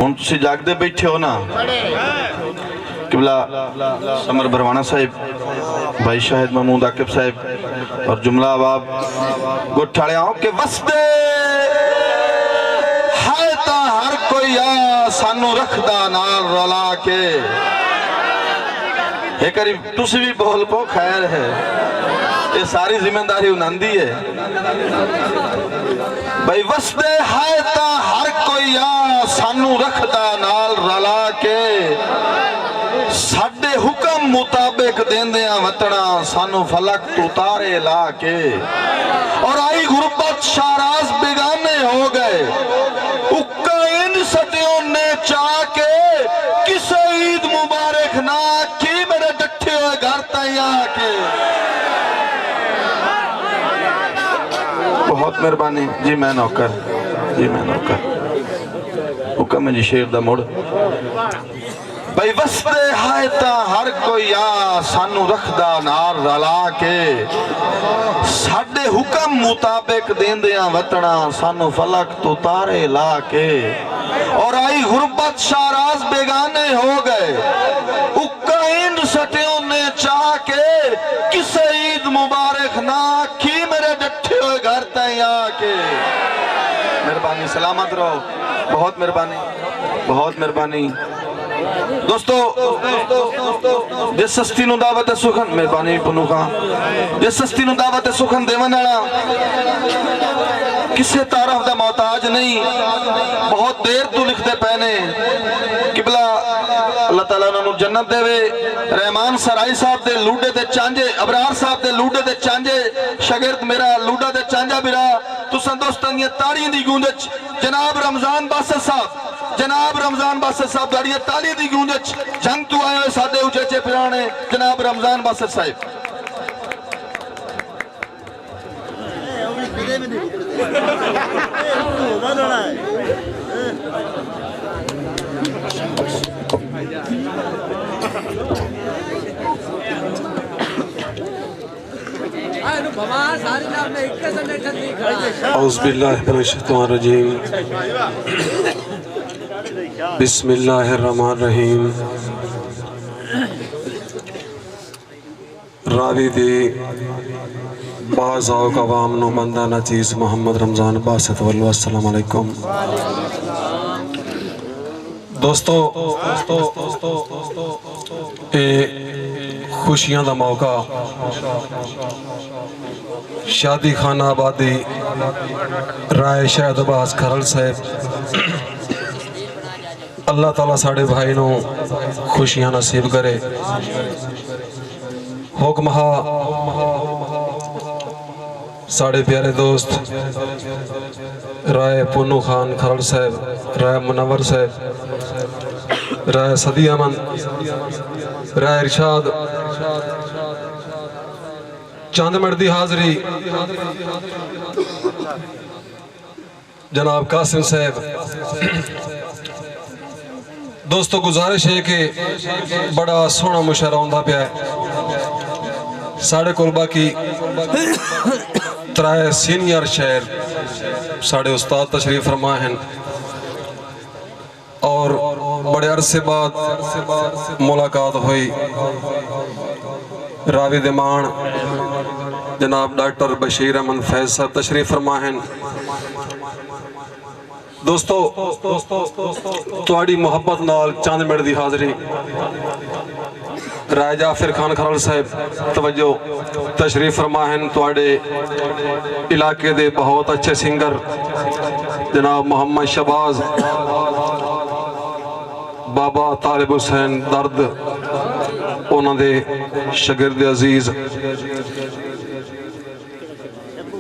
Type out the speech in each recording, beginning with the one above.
ہوں تسی جاگدے بیٹھے ہو نا قبلہ سمر بھروانا صاحب، بھائی شاہد محمود عاقب صاحب اور جملہ باب گٹھاڑے آؤں کہ وستے ہائے تا ہر کوئی آ سانو رکھدا نال رلا کے ایک قریب تسی بھی بول پو خیر ہے، یہ ساری ذمہ داری انہاندی ہے بھائی وستے ہائے تا ہر کوئی آ سانو رکھدا نال رلا کے ساڑھے حکم مطابق دیندیاں وطنا سانو فلک تو تارے لا کے اور آئی غربت شاراز بیگانے ہو گئے اکا ان سٹیوں نے چاہ کے کسے عید مبارک نہ کی میرے ڈٹھے ہوئے گھر تیاں کے بہت مہربانی جی میں نوکر حکم ہے جی شیر دا موڑ بھئی وستے ہائے تا ہر کوئی آ سانو رکھدا نار رلا کے ساڑھے حکم مطابق دیندیاں وطنا سانو فلک تو تارے لا کے اور آئی غربت شاراز بیگانے ہو گئے اکا ہند سٹیوں نے چاہ کے کسے عید مبارک نہ کی میرے ڈٹھے ہوئے گھر تیاں کے مہربانی سلامت رہو، بہت مہربانی دوستو جس سستی نو دعوت سخن مہربانی پنو خان جس سستی نو دعوت سخن دیوان آڑا کسے تعارف دا محتاج نہیں بہت دیر تو لکھ دے پہنے قبلہ اللہ تعالیٰ انہوں جنت دے وے رحمان سرائی صاحب دے لوڈے دے چانجے ابرار صاحب دے لوڈے دے چانجے شاگرد میرا لوڈا دے چانجا برا تو سندوستان یہ تاڑی دی گونجچ جناب رمضان باسط صاحب داڑی تالی دی گونجچ جنگ تو آئے ہوئے سادے اچھے پھرانے جناب رمضان باسط صاحب اعوذ باللہ من الشیطان الرجیم بسم اللہ الرحمن الرحیم راوی دی بعض آوک عوام نو مندہ نتیز محمد رمضان باسط واللہ السلام علیکم دوستو اے خوشیاں دا موقع شادی خانہ آبادی رائے شاہد عباس کھرل صاحب اللہ تعالیٰ ساڑھے بھائی نو خوشیاں نصیب کرے حکمہ ساڑھے پیارے دوست رائے پنو خان کھرل صاحب رائے منور صاحب رائے صدی امن رائے ارشاد چاند مردی حاضری جناب قاسم صاحب دوستو گزارش ہے کہ بڑا سونا مشاہرہ ہوندہ پہ ہے ساڑھے قربہ کی ترائے سینئر شہر ساڑھے استاد تشریف فرمائے ہیں اور بڑے عرصے بعد ملاقات ہوئی راوی دمان جناب ڈاکٹر بشیر احمد فیض صاحب تشریف فرمائے ہیں دوستو تواڑی محبت نال چاند مڑ دی حاضری رائے جعفر خان کھرل صاحب توجہ تشریف فرمائے ہیں تواڑے علاقے دے بہت اچھے سنگر جناب محمد شباز بابا طالب حسین درد انہوں دے شگرد عزیز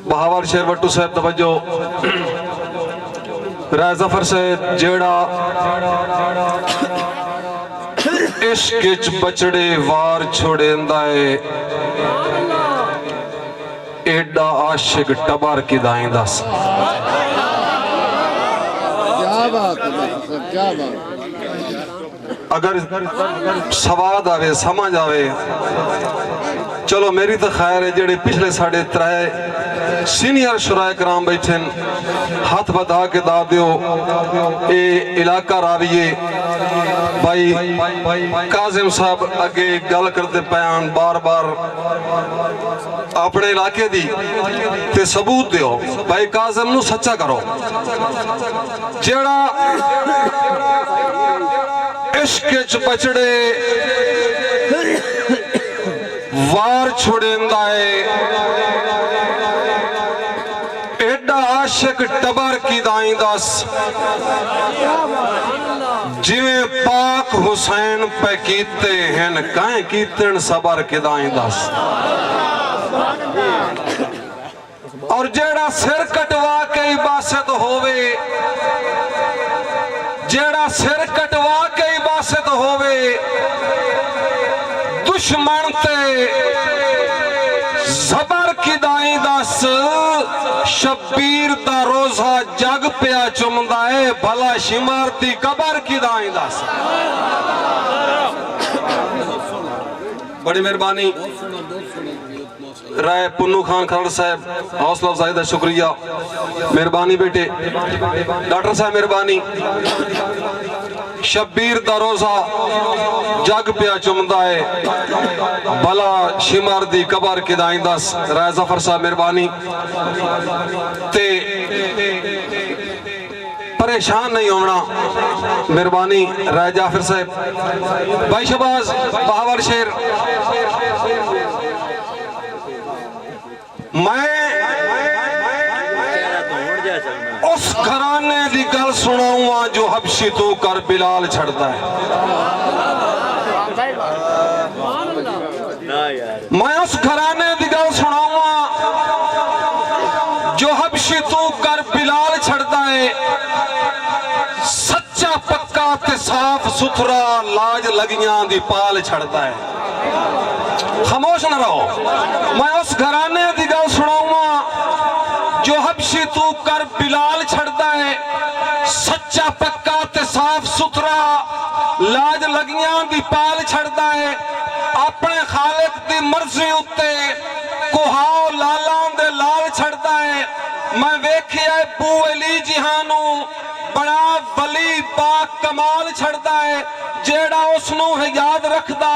بہاور شیر وٹو صاحب توجہ رائے ظفر سے جیڑا عشقچ بچڑے وار چھوڑے اندائے ایڈا عاشق ٹبار کی دائیں دس کیا بات ہے کیا بات اگر سواد آوے سمجھ آوے چلو میری تو خیر ہے جڑے پچھلے ساڑھے ترائے سینئر شرائع کرام بیٹھن ہاتھ بدا کے دا دیو اے علاقہ راویے بھائی کاظم صاحب اگے گل کرتے پیان بار بار اپنے علاقے دی تے ثبوت دیو بھائی کاظم نو سچا کرو جیڑا عشق چ بچڑے وار چھوڑیندا ہے ایڈا عاشق ٹبر کی دائیں دس جویں پاک حسین پہ کیتے ہیں کہیں کیتن صبر کی دائیں دس اور جیڑا سر کٹوا کے عباست ہووے جیڑا سر کٹوا کے عباست ہووے دشمن تے زبر کی دائیں دس شبیر دا روزہ جگ پیا چمدہ ہے بھلا شمارتی قبر کی دائیں دس بڑی مہربانی رائے پنو خان کھرڑ صاحب حوصلہ افزائی دا شکریہ مہربانی بیٹے ڈاکٹر صاحب مہربانی شبیر دا روزہ جگ پیا چمدہ ہے بھلا شمار دی قبر کی دائیں دس رائے ظفر صاحب مہربانی تے پریشان نہیں ہونا مہربانی رائے جعفر صاحب بھائی شہباز بہاول شیر میں اس گھرانے دی گل سناؤں جو حبشی تو کر بلال چھڑتا ہے میں اس گھرانے دی گل سناؤں جو حبشی تو کر بلال چھڑتا ہے سچا پکا تے صاف ستھرا لاج لگیاں دی پال چھڑتا ہے خاموش نہ رہو میں اس گھرانے دی گل سناؤں جو حبشی تو کر بلال چھڑتا ہے سچا پکا تے صاف ستھرا لاج لگیاں دی پال چھڑتا ہے اپنے خالق دی مرضی اتے کوہاؤ لالان دے لال چھڑتا ہے میں ویکھی ہے بو علی جہانو بڑا ولی پاک کمال چھڑتا ہے جیڑا اس نو ہے یاد رکھدا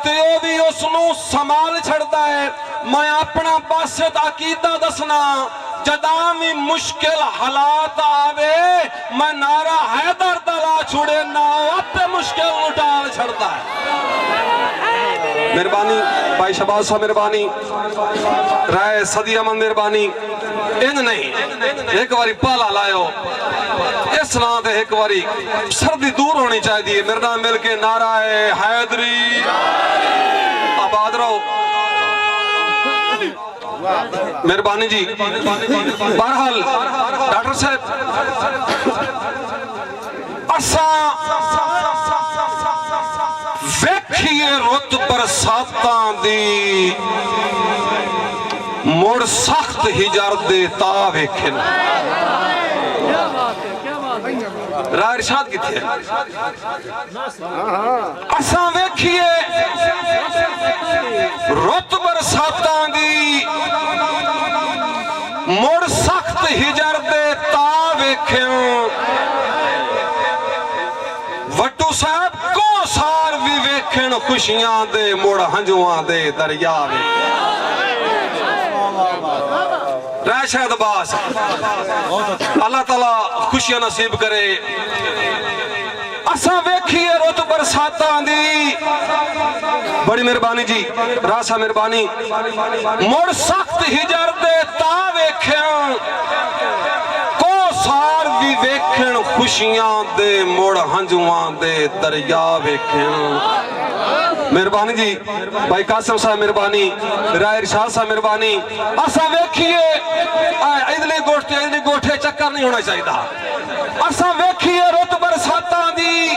تے او بھی اس نو سمال چھڑتا ہے میں اپنا باسط عقیدہ دسنا جدامی مشکل حالات آوے میں نعرہ حیدر دلا چھوڑے نہ اپنے مشکل نٹال چھڑتا ہے مہربانی بھائی شہباز صاحب مہربانی رائے صدی امن مہربانی ان نہیں ایک باری پالا لائیو اس نام دے ایک باری سردی دور ہونی چاہی دی میرے نام مل کے نعرہ حیدری آباد رہو مہربانی جی بہرحال ڈاکٹر صاحب اساں ویکھیے رت برساتاں دی مڑ سخت ہجر دے تا ویکھن راہ ارشاد کی تھے اساں ویکھیے رت برساتاں دی مڑ سخت ہجر دے تا ویکھن وٹو صاحب کو سار بھی ویکھن خوشیاں دے مڑ ہنجواں دے دریا رائے شاید عباس اللہ تعالیٰ خوشیاں نصیب کرے اساں ویکھیے رت برساتاں دی بڑی مہربانی جی راسا مہربانی مڑ سخت ہجر دے تا ویکھن کو سار بھی ویکھن خوشیاں دے مڑ ہنجواں دے دریا ویکھن مہربانی جی بھائی قاسم صاحب مہربانی رائے ارشاد صاحب مہربانی اساں ویکھیے ادلی گوٹھے چکر نہیں ہونا چاہیے اساں ویکھیے رت برساتاں دی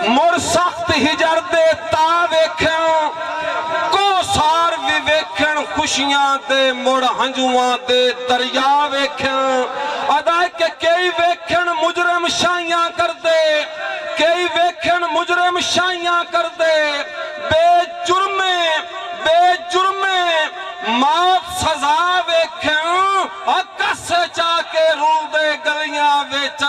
مڑ سخت ہجر دے تا ویکھن کو سار بھی ویکھن خوشیاں دے مڑ ہنجواں دے دریا ویکھن ادا کہ کئی ویکھن مجرم شائیاں کر دے کئی ویکھن مجرم شائیاں کر دے بے جرمے موت سزا ویکھن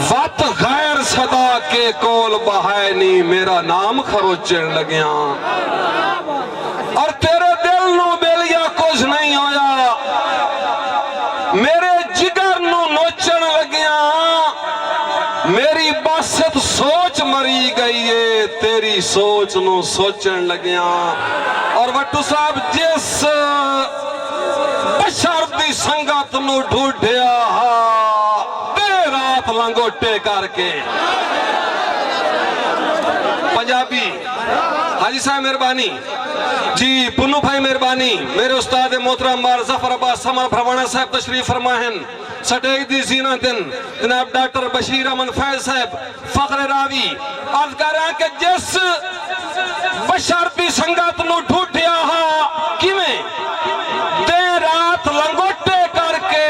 وت غیر صدا کے کول بہائے نہیں میرا نام خروچن لگیاں اور تیرے دل نو بیلیا کچھ نہیں ہویا میرے جگر نو نوچن لگیاں میری باسط سوچ مری گئی ہے تیری سوچ نو سوچن لگیاں اور وٹو صاحب جس بشر دی سنگت نو ڈھوڈیا رات لنگوٹے کر کے پنجابی حاجی صاحب مہربانی جی پنو بھائی مہربانی میرے استاد محترم بار ظفر عباس سمر پروانہ صاحب تشریف فرمائیں سٹیج دی زینتن جناب ڈاکٹر بشیر احمد فیض صاحب فخر راوی عرض کر رہا کہ جس بشر دی سنگت نو ڈھوٹیا ہا کیویں دے رات لنگوٹے کر کے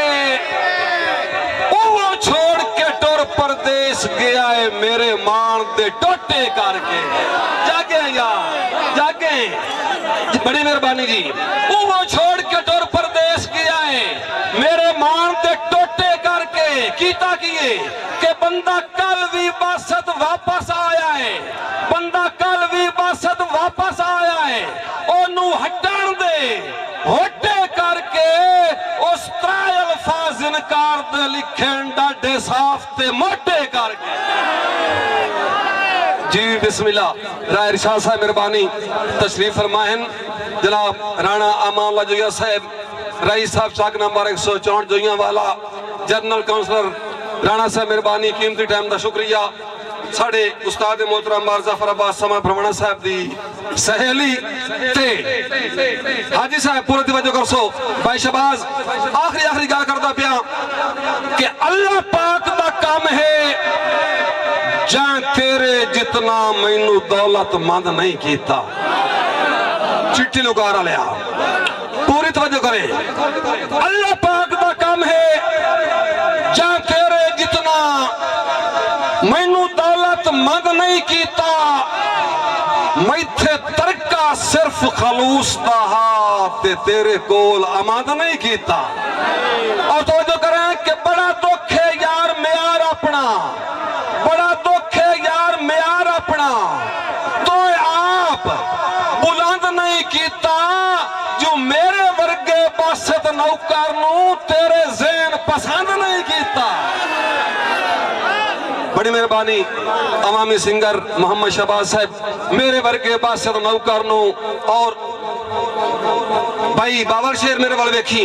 وہ چھوڑ کے ٹور پردیس گیا ہے میرے مان دے ٹوٹے کر کے جاگیں یا جاگیں بڑی مہربانی جی وہ چھوڑ کے ٹور پردیس گیا ہے میرے مان دے ٹوٹے کر کے کیتا کیے کہ بندہ کل بھی باسط واپس آیا ہے بندہ کل بھی باسط واپس آیا ہے انہوں ہٹان دے ہوٹے کر کے اس ترائے الفاظ انکار دے لکھیں ڈاڈے صاف تے موٹے کر کے جی بسم اللہ رائے رشاد صاحب مہربانی تشریف فرمائیں جناب رانا امان اللہ جویا صاحب رئیس صاحب چاک نمبر 164 جویاں والا جنرل کونسلر رانا صاحب مہربانی قیمتی ٹائم دا شکریہ ساڑھے استاد محترم بار ظفر عباس سمر پروانہ صاحب دی سہیلی تے حاجی صاحب پورا توجہ کر سو بھائی شباز آخری گال کرتا پیا کہ اللہ پاک دا کام ہے جان تیرے جتنا مینو دولت مند نہیں کیتا چٹی لکارا لیا پوری توجہ کرے اللہ پاک دا کام ہے جان تیرے جتنا مینو دولت مند نہیں کیتا میتھے ترکا صرف خلوص دا تے تیرے کول آماد نہیں کیتا اور توجہ کریں کہ بڑا دکھ ہے یار معیار اپنا بڑا دکھ ہے یار معیار اپنا تو آپ بلند نہیں کیتا جو میرے ورگے باسط نوکر نو تیرے ذہن پسند نہیں کیتا بڑی مہربانی عوامی سنگر محمد شہباز صاحب میرے ورگے باسط نوکر نو اور بھائی باور شیر میرے والے دیکھی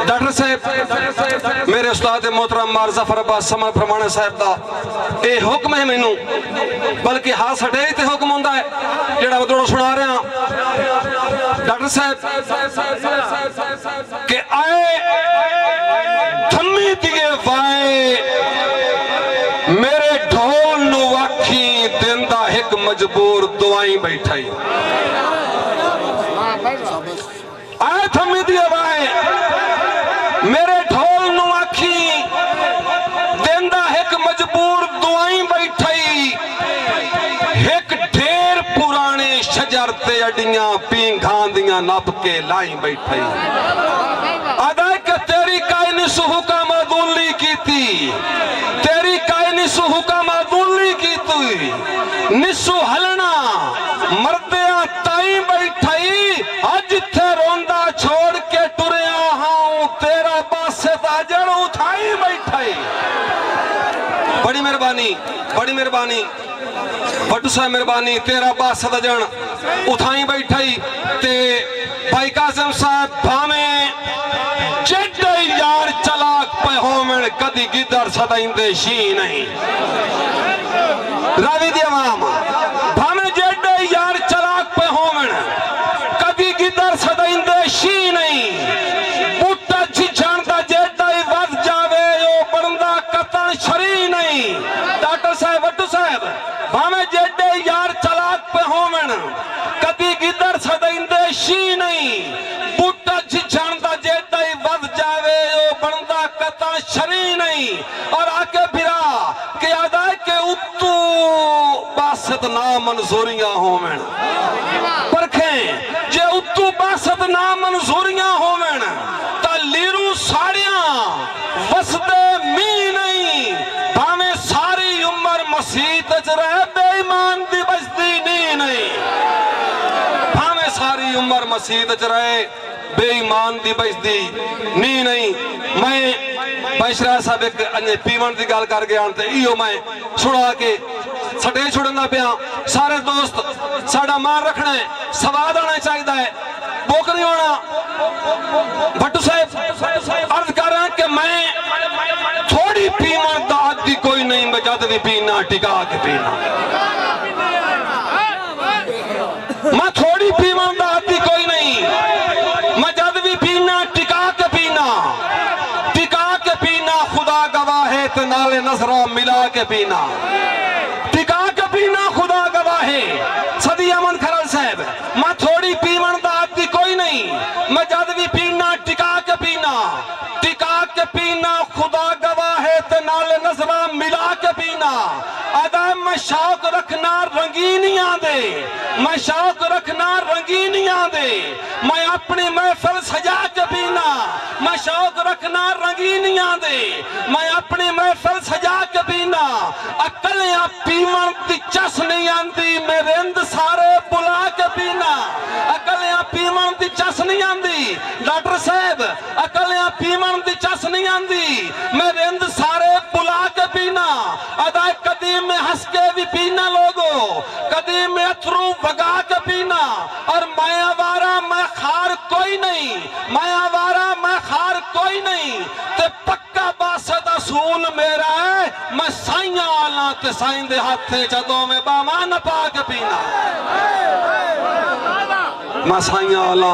ڈاکٹر صاحب میرے استاد محترم بار ظفر عباس سمر پروانہ صاحب دا اے حکم ہے مینوں بلکہ ہاں سٹے تے حکم ہوندا ہے جڑا میں تھوڑا سنا رہا ہوں ڈاکٹر صاحب کہ آئے تھمی دیے وائے میرے ڈھول نو واکھی دیندہ ایک مجبور دعائیں بیٹھائی آئے تھمی دیے وائے میرے ڈھول نو واکھی دیندہ ایک مجبور دعائیں بیٹھائی ایک ڈھیر پرانے شجر تے اڈیاں پینگھان دیاں نپ کے لائیں بیٹھائی آدھائی کہ تیری کائنی سو حکم عدولی کی تھی تیری کائنی سو حکم عدولی کی تھی نسو حلنا مردیاں تائیں بیٹھائی آج تھے روندہ چھوڑ کے ٹریا ہاں تیرا باسط آجر اٹھائی بیٹھائی بڑی مہربانی بٹو صاحب مہربانی تیرا باسط آجر اٹھائی بیٹھائی تے بھائی قاسم صاحب بھامیں جڈے یار چلاک پہ ہومن کدی گدر صدائیں دے شی نہیں راوی دی عوام بھامیں جڈے یار چلاک پہ ہومن کدی گدر صدائیں دے شی نہیں بوٹا جی جانتا جڈے وز جاوے یو بڑندہ قطن شری نہیں ڈاکٹر صاحب وٹو صاحب بھامیں جڈے یار چلاک پہ ہومن کدی گدر صدائیں دے شی نہیں بوٹا جی جانتا جڈے وز جاوے یو بڑندہ قطن شری نہیں اور آکے پھرا کہ آدھائے کہ اتو باسط نامنظوریاں ہومن پرکھیں جے اتو باسط نامنظوریاں ہومن تا لیرو ساڑیاں وسدے می نہیں بھامیں مسیت چ رہے بے ایمان دی بچدی نہیں بھاویں ساری عمر مسیت چ رہے بے ایمان دی بچدی نہیں میں بشرا صاحب ایک انجے پیون دی گل کر گیا تے ایو میں چھڑا کے سٹے چھڑنا پیا سارے دوست ساڑا مان رکھنا ہے سواد آنا چاہیے ہے بوک نہیں ہونا بھٹو صاحب عرض کر رہا کہ میں تھوڑی پیون دا عادی کوئی نہیں میں جد بھی پینا ٹکا کے پینا میں تھوڑی پیون دا عادی کوئی نہیں میں جد بھی پینا ٹکا کے پینا خدا گواہ ہے تے نالے نظرہ ملا کے پینا ٹکا کے پینا خدا گواہ ہے صدی امن کھرل صاحب میں تھوڑی پیون دا عادی کوئی نہیں میں جد بھی پینا ٹکا کے پینا خدا گواہ ہے تے نالے نظرہ ملا کے پینا ادائے میں شوق رکھنا رنگینیاں دے میں شوق رکھنا رنگینیاں دے میں اپنی محفل سجا کے پینا میں شوق رکھنا رنگینیاں دے میں اپنی محفل سجا کے پینا اکلیاں پیمن دی چس نہیں آندی میرے اند سارے بلا کے پینا اکلیاں پیمن دی چس نہیں آندی ڈاکٹر صاحب اکلیاں پیمن دی چس نہیں آندی میرے اند سارے بلا کے پینا ادائے قدیم میں ہنس کے بھی پینا لوگو قدیم میں اتھرو بگا کے پینا اور میں آوارہ میں خار کوئی نہیں میں آوارہ میں خار کوئی نہیں تے پکا باسد اصول میرا ہے میں سائیاں آلہ تے سائن دے ہاتھ تھے جدوں میں باما نپا کے پینا میں سائیاں آلہ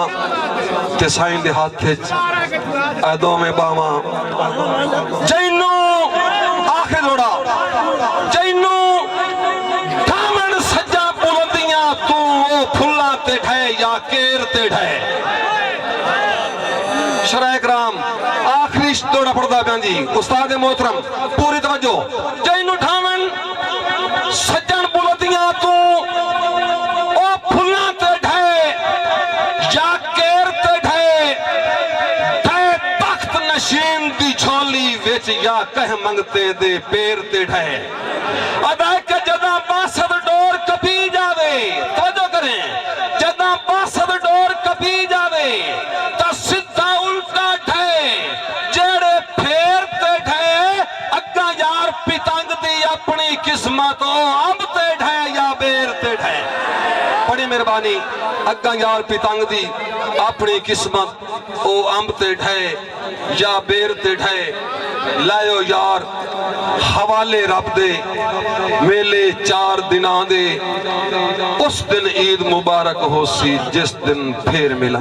تے سائن دے ہاتھ تھے جدوں میں باما جینو آخر جوڑا جینو دامن سجا بلندیاں تو وہ پھلا تے ڈھے یا کیر تے ڈھے شرح اکرام آخری دوڑا پڑھتا بیان جی استاد محترم پوری توجہ جینو ڈھامن سجن بلندیاں تو وہ پھلا تے ڈھے یا کیر تے ڈھے تخت نشین دی جھولی ویچ یا کہہ منگتے دے پیر تے ڈھے ادائے کہ جدہ باسد ڈور کپی جاوے توجہ کریں جدہ باسد ڈور کپی جاوے تا سدھا الٹا ڈھے جیڑے پھیر تے ڈھے اگا یار پتنگ دی اپنی قسمت اب تے ڈھے یا بیر تے ڈھے بڑی مہربانی اگا یار پتنگ دی اپنی قسمت او امب تے ڈھے یا بیر تے ڈھے لائیو یار حوالے رب دے میلے 4 دناں دے اس دن عید مبارک ہو سی جس دن پھر ملا